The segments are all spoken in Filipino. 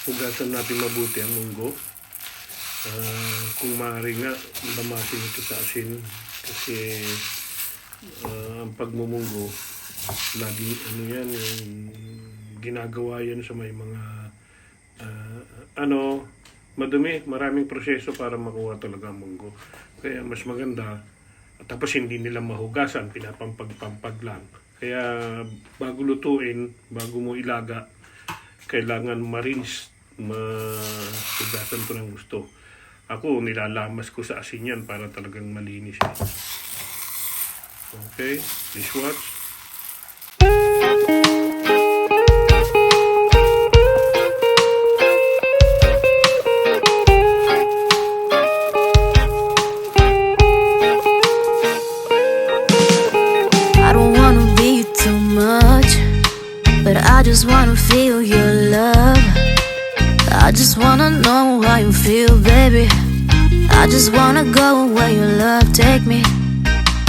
hugasan natin mabuti ang munggo. Kung maaari nga, lamasin ito sa asin kasi ang pagmumunggo, lagi ginagawa yan sa may mga madumi, maraming proseso para makuha talaga ang munggo. Kaya mas maganda, tapos hindi nila mahugasan, pinapampag-pampag lang. Kaya bago lutuin, bago mo ilaga, kailangan ma-rinse, mahugasan ko ng gusto. Ako, nilalamas ko sa asin yan para talagang malinis yan. Okay, please watch. I don't wanna be too much, but I just wanna feel your love. I just wanna know how you feel, baby. I just wanna go where your love take me.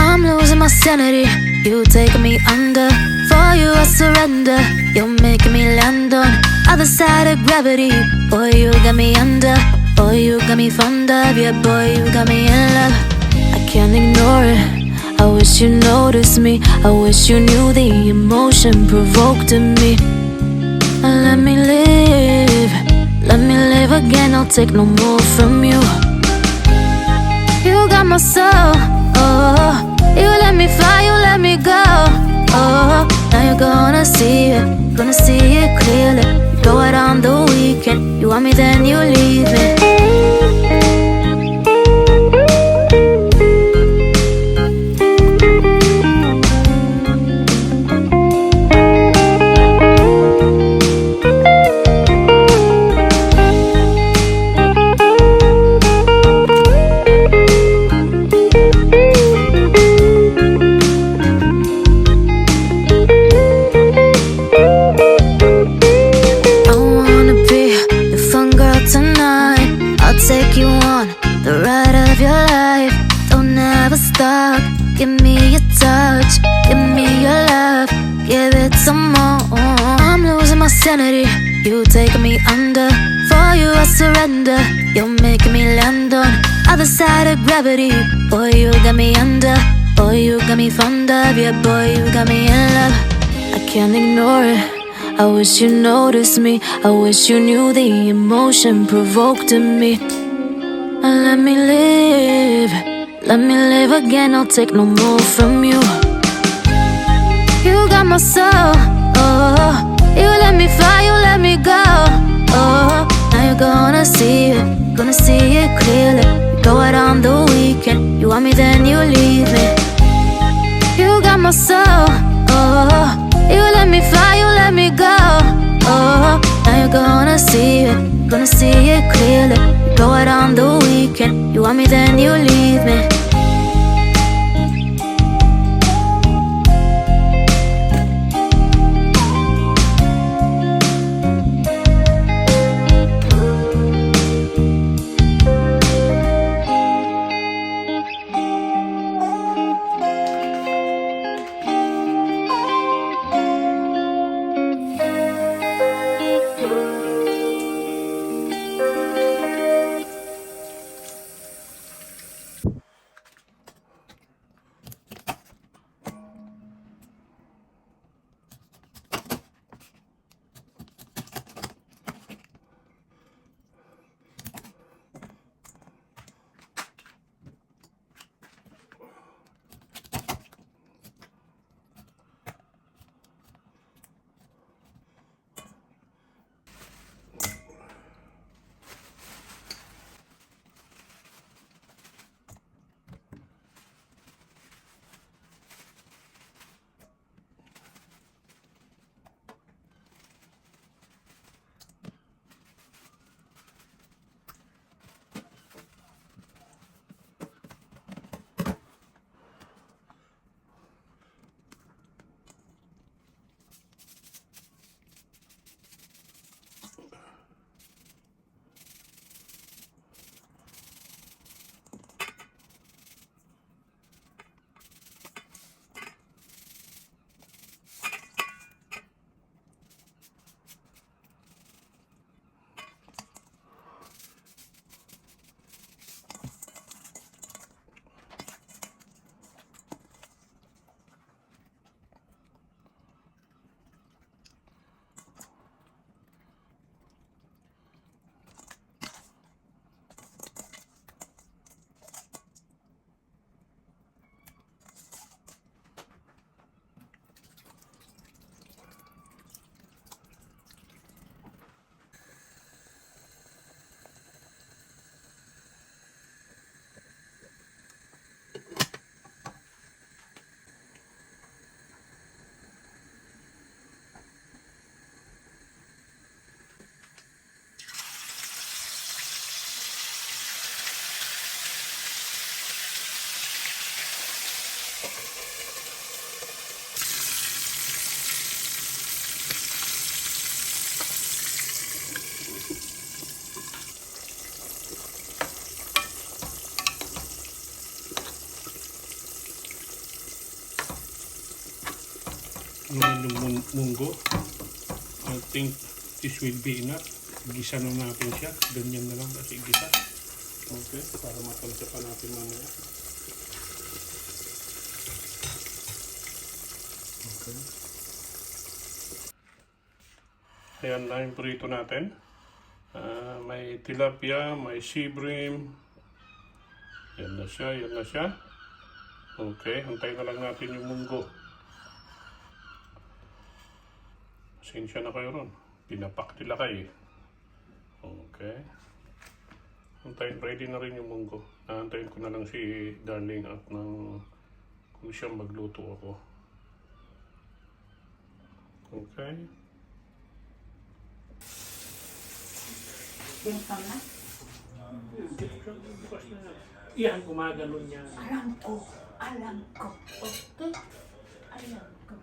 I'm losing my sanity, you taking me under. For you I surrender, you're making me land on other side of gravity. Boy, you got me under, boy, you got me fond of. Yeah, boy, you got me in love. I can't ignore it, I wish you noticed me. I wish you knew the emotion provoked in me. Let me live, let me live again, I'll take no more from you. You got my soul, oh, you let me fly, you let me go, oh. Now you're gonna see it clearly. Go out on the weekend, you want me then you leave me. Take you on the ride of your life. Don't ever stop. Give me your touch, give me your love, give it some more. I'm losing my sanity, you taking me under. For you I surrender, you're making me land on other side of gravity. Boy, you got me under, boy, you got me fond of. Yeah, boy, you got me in love. I can't ignore it, I wish you noticed me. I wish you knew the emotion provoked in me. Let me live again, I'll take no more from you. You got my soul, oh, you let me fly, you let me go, oh. Now you're gonna see it clearly. Go out on the weekend, you want me then you leave me. You got my soul, oh, you let me fly, you let me go, oh. Now you're gonna see it clearly. Go out on the weekend, you want me then you leave me. naman yung munggo. I think this will be enough. Gisa na natin siya. Ganyan na lang kasi gisa. Okay, para matansa pa natin mamaya. Okay. Ayan na yung prito natin. May tilapia, may sea bream. Yan na siya, yan na siya. Okay, hantayin na lang natin yung munggo. Pasensya na kayo ron. Pinapak nila kayo. Okay. Hantayin, ready na rin yung munggo. Nahantayin ko na lang si Darling at nang kung siya magluto ako. Okay. Bintang na? Yan, gumaganon niya. Alam ko. Alam ko. Okay? Alam ko.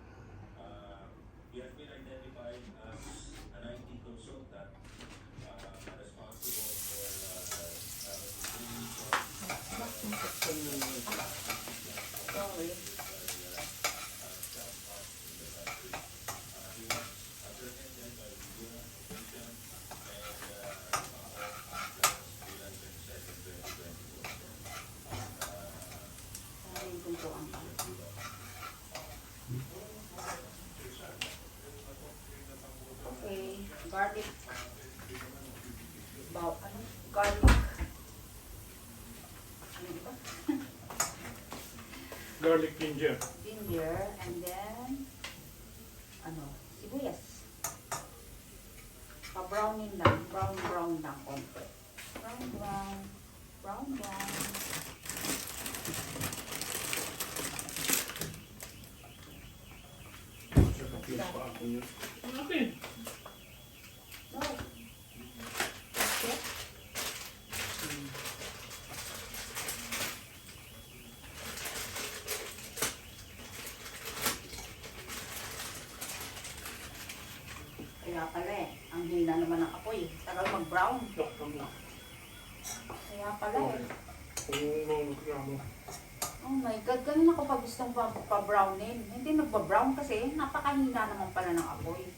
Sorry. Sorry kung po ang okay, garlic. Ano? Garlic. Ano ba? Garlic ginger. Ginger, and then, sibuyas. Pa-browning lang. Brown lang konti. Brown. Sarap yung paako niya. Okay. No. Okay. Kaya pala ang hina naman ng apoy. Tagal mag-brown. Kaya pala Oh my God, ganun ako pa gustong pa-brownin. Hindi nagpa-brown kasi napakahina naman pala ng apoy.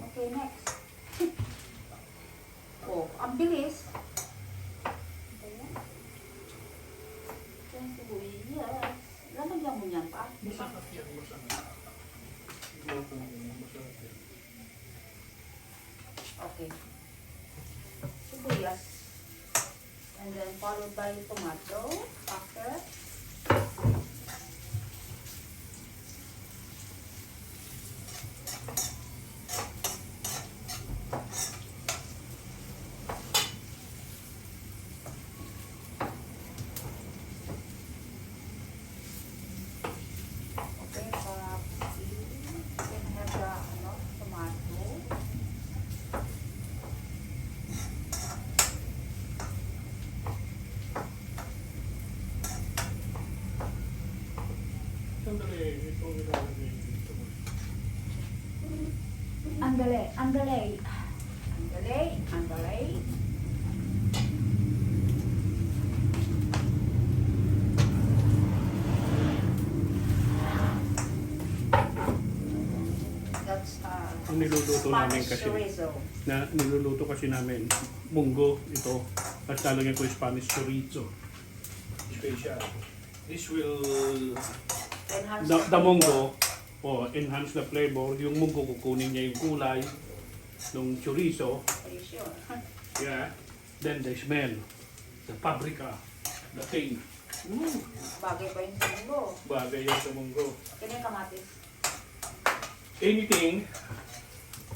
Okay, next. Oh, ang bilis. Ayan. Yan, sibuyas. Lalagyan mo niyan pa. Masarap yan, masarap. Masarap yan. Okay. Sibuyas. And then followed by tomato. After. Okay, papsi. Then have the tomato. Sandali, ito ilalagay dito. Andale. That's Ang niluluto namin Spanish kasi, chorizo. niluluto kasi namin, munggo, ito. Tapos lalagyan ko yung Spanish chorizo. Special. This will, Enhance the munggo, enhance the flavor. Yung munggo, kukunin niya yung kulay ng chorizo. Are you sure? Yeah. Then the smell, the paprika, the thing. Bagay pa yung sunggo. Bagay yan sa munggo. Kanya kamatis. Anything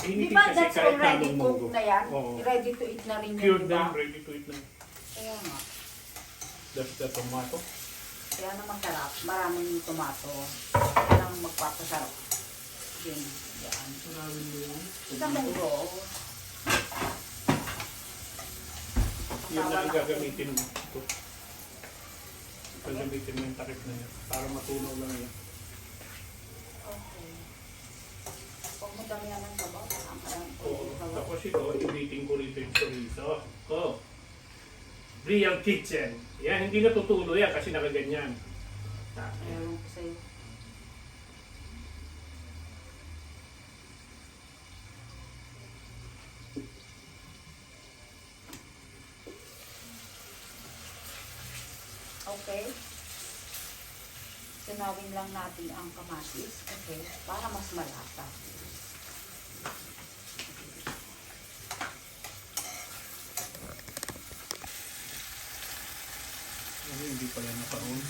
Di ba kasi that's kahit already tamang munggo. cooked na yan? Oo. Ready to eat na rin yun, Cured di ba? na, ready to eat na. Kaya nga. That's the tomato. Kaya naman sarap. Maraming tomato. Kaya lang magpapasarap. Din. Yan. Maraming yung Isang munggo. yun na ang gagamitin mo. Ito. Gagamitin mo yung takip na yan. Para matunaw lang yan. Okay. Huwag mo damihan ng sabaw. Ang Oo. sabaw. Tapos ito, ibiting ko rito yung chorizo. Real kitchen. Yan, hindi natutulo yan kasi nakaganyan. Ayaw ko sa'yo. Okay? Sinawin lang natin ang kamatis. Okay? Para mas malasa. Ano, hindi pala naka-on.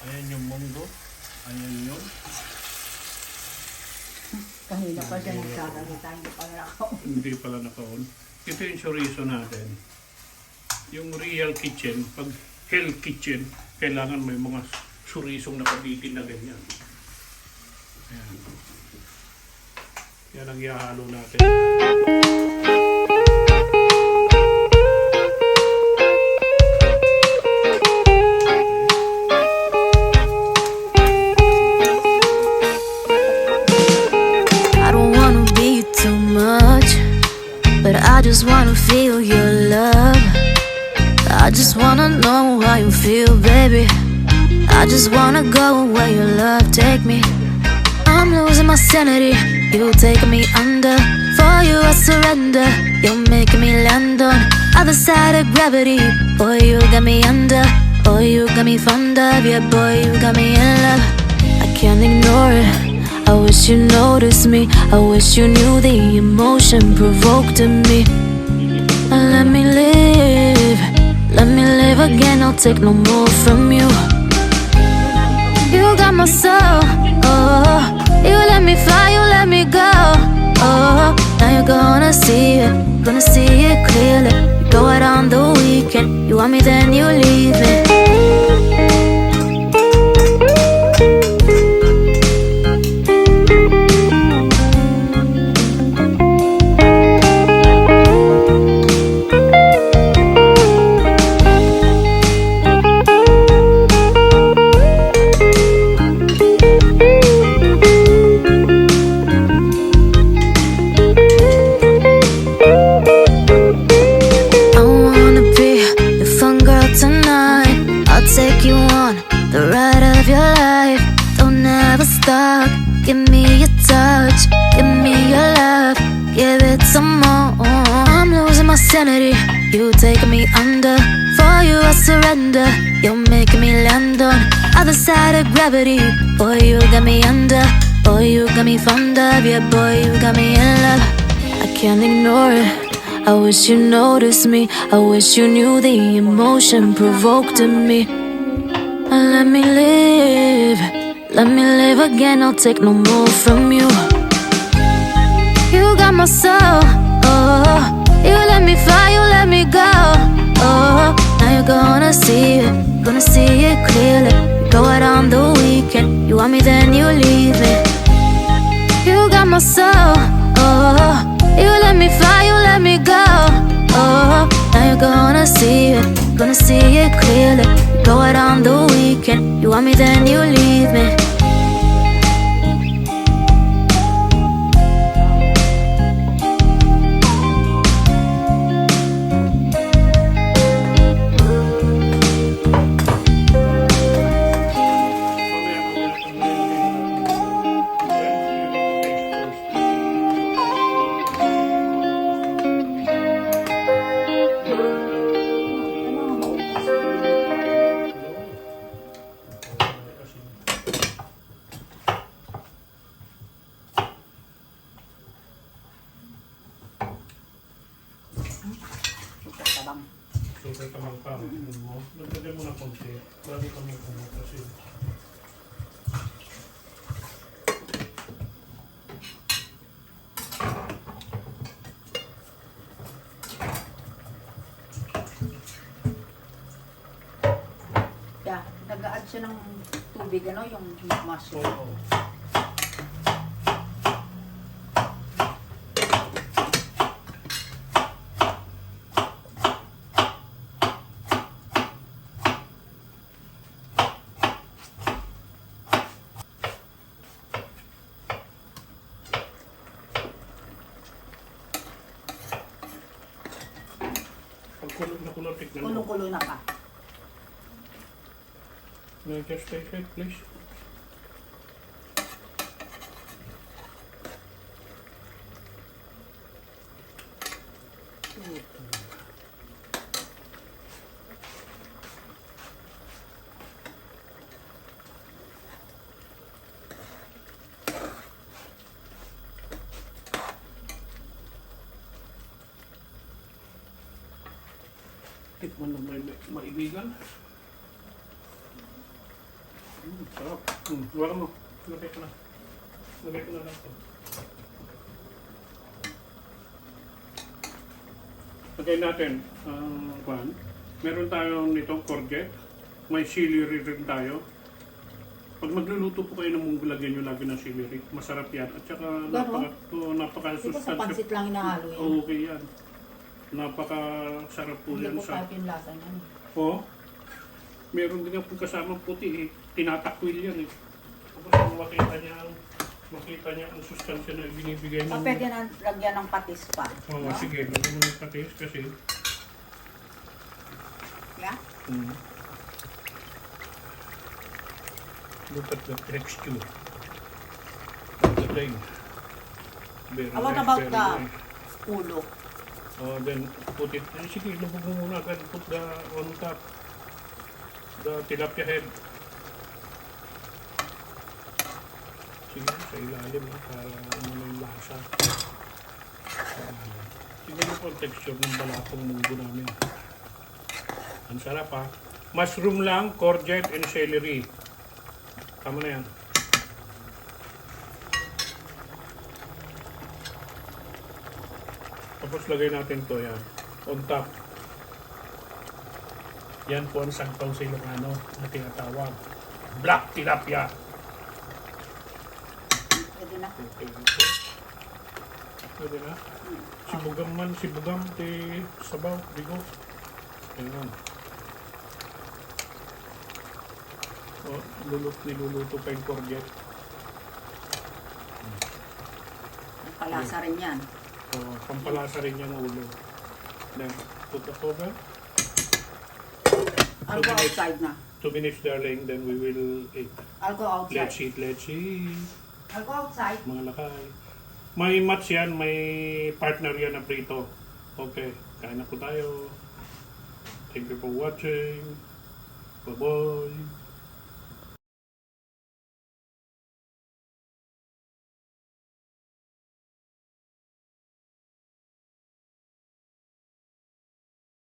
Ayan yung munggo. Ayan yung Kanina pa siya nagsasalita, hindi pa nakaw. hindi pala naka-on. Ito yung chorizo natin. Yung real kitchen, pag hell kitchen, kailangan may mga chorizong nakabitin na ganyan. Ayan. Yan ang ihahalo natin. I don't wanna be you too much, but I just wanna feel your love. I just wanna know how you feel, baby. I just wanna go where your love take me. I'm losing my sanity, you taking me under. For you I surrender, you're making me land on other side of gravity. Boy, you got me under. Boy, you got me fond of. Yeah, boy, you got me in love. I can't ignore it. I wish you noticed me. I wish you knew the emotion provoked in me. Let me live. Let me live again. I'll take no more from you. You got my soul. Oh, you let me fly. You let me go. Oh, now you're gonna see it. Gonna see it clearly. You go out on the weekend. You want me, then you leave me. I wanna be your fun girl tonight. I'll take you on the ride of your life. Don't ever stop. Give me your touch. Give me your love. Give it some more. I'm losing my sanity. You taking me under. For you I surrender. You're making me land on other side of gravity. Boy, you got me under. Boy, you got me fond of. Yeah, boy, you got me in love. I can't ignore it. I wish you noticed me. I wish you knew the emotion provoked in me. Let me live. Let me live again. I'll take no more from you. You got my soul. Oh, you let me fly. You let me go. Oh, now you're gonna see it. Gonna see it clearly. You go out on the weekend. You want me, then you leave me. You got my soul. Oh, you let me fly, you let me go. Oh, now you're gonna see it. Gonna see it clearly. You go out on the weekend. You want me, then you leave me. Tabang. So, ito tamang pa. Nagdagan mo na konti. Bago kami kasi. Yeah, nag-a-add siya ng tubig, ano, yung mushroom. Oo. Pag kulog na kulog, tignan mo. Kulo-kulo na pa. No, just take it, please. Tikman ng may maibigan. Sarap. Wala mo. Lagay ko na. Lagay ko na lang ito. Lagay natin ang kwan. Meron tayong nitong courgette. May celery rin tayo. Pag magluluto po kayo ng munggo, lagyan nyo lagi ng celery. Masarap yan. At saka Di ba sa pansit lang inahalo yan? Okay yan. Napakasarap po Hindi yan ko sa... type yung lasa niyan. Oo. Meron din po kasamang puti eh. Tinatakwil yan eh. Tapos kung makita niya ang sustansya na binibigay ng... Pwede na lagyan ng patis pa. Oo, no? sige. Lagyan mo ng patis kasi... Yeah? Look at the texture. The thing. Very What nice, about very the nice. ulo? Then put it, sige, lubog mo muna, then put the on top, the tilapia head. Sige, sa ilalim, para ano yung lasa. Sige mo po ang texture ng balatong munggo namin. Ang sarap ha. Mushroom lang, courgette, and celery. Tama na yan. Tapos lagay natin to yan. On top. Yan po ang sagpaw sa Ilocano na tinatawag. Black tilapia. Pwede na. Pwede na. Sibugam man, sibugam, sabaw, bigo. Ayan. O, niluluto pa yung courgette. Palasa rin yan. O, pampalasa rin yung ulo. Then, put the cover. I'll go outside na. 2 minutes, darling, then we will eat. I'll go outside. Let's eat, let's eat. I'll go outside. Mga lakay. May match yan, may partner yan na prito. Okay, kain na po tayo. Thank you for watching. Bye-bye.